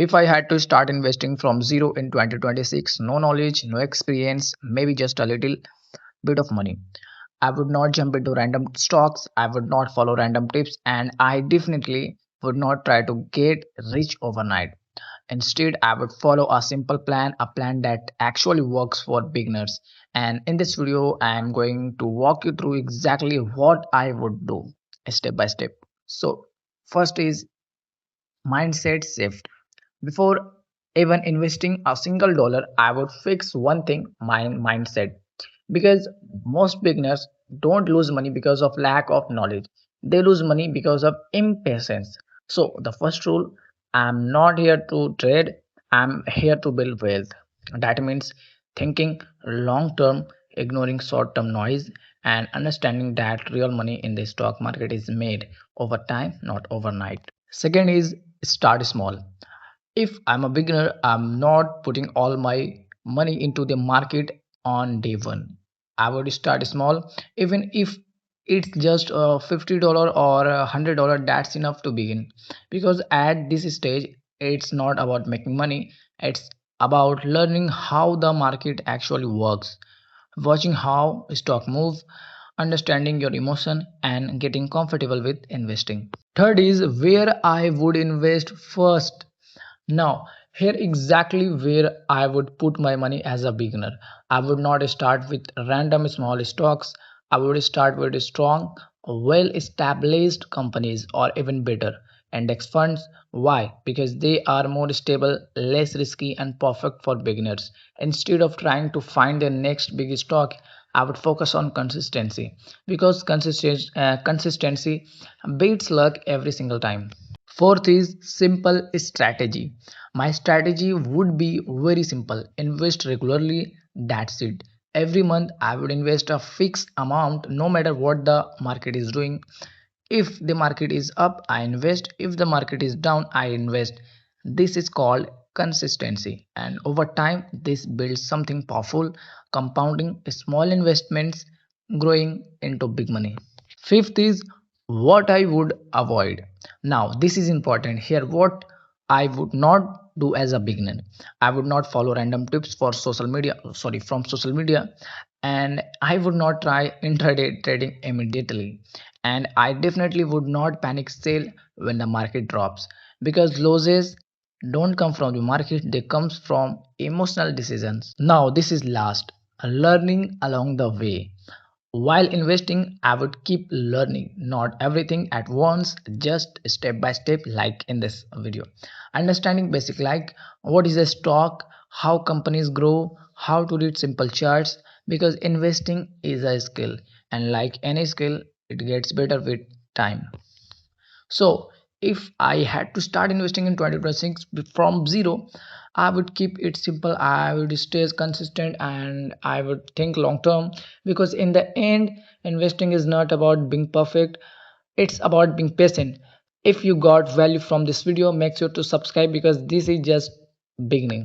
If I had to start investing from zero in 2026, no knowledge, no experience, maybe just a little bit of money, I would not jump into random stocks, I would not follow random tips, and I definitely would not try to get rich overnight. Instead, I would follow a simple plan, a plan that actually works for beginners. And in this video, I am going to walk you through exactly what I would do step by step. So, first is mindset shift. Before even investing a single dollar, I would fix one thing, my mindset. Because most beginners don't lose money because of lack of knowledge, they lose money because of impatience. So, the first rule, I'm not here to trade, I'm here to build wealth. That means thinking long term, ignoring short term noise, and understanding that real money in the stock market is made over time, not overnight. Second is start small. If I'm a beginner, I'm not putting all my money into the market on day one. I would start small, even if it's just a $50 or $100. That's enough to begin, because at this stage, it's not about making money, it's about learning how the market actually works, watching how stock move, understanding your emotion, and getting comfortable with investing. Third is where I would invest first. Now, here exactly where I would put my money as a beginner. I would not start with random small stocks. I would start with strong, well established companies, or even better, index funds. Why? Because they are more stable, less risky, and perfect for beginners. Instead of trying to find the next big stock, I would focus on consistency, because consistency beats luck every single time. Fourth is simple strategy. My strategy would be very simple. Invest regularly, that's it. Every month I would invest a fixed amount no matter what the market is doing. If the market is up, I invest. If the market is down, I invest. This is called consistency. And over time, this builds something powerful, compounding small investments, growing into big money. Fifth is what I would avoid. Now, this is important here. What I would not do as a beginner, I would not follow random tips for social media, sorry, from social media, and I would not try intraday trading immediately. And I definitely would not panic sell when the market drops, because losses don't come from the market, they comes from emotional decisions. Now, this is last, learning along the way. While investing, I would keep learning, not everything at once, just step by step, like in this video. Understanding basic like what is a stock, how companies grow, how to read simple charts, because investing is a skill, and like any skill, it gets better with time. So, if I had to start investing in 2026 from zero, I would keep it simple. I would stay consistent and I would think long term, because in the end, investing is not about being perfect, it's about being patient. If you got value from this video, make sure to subscribe, because this is just beginning.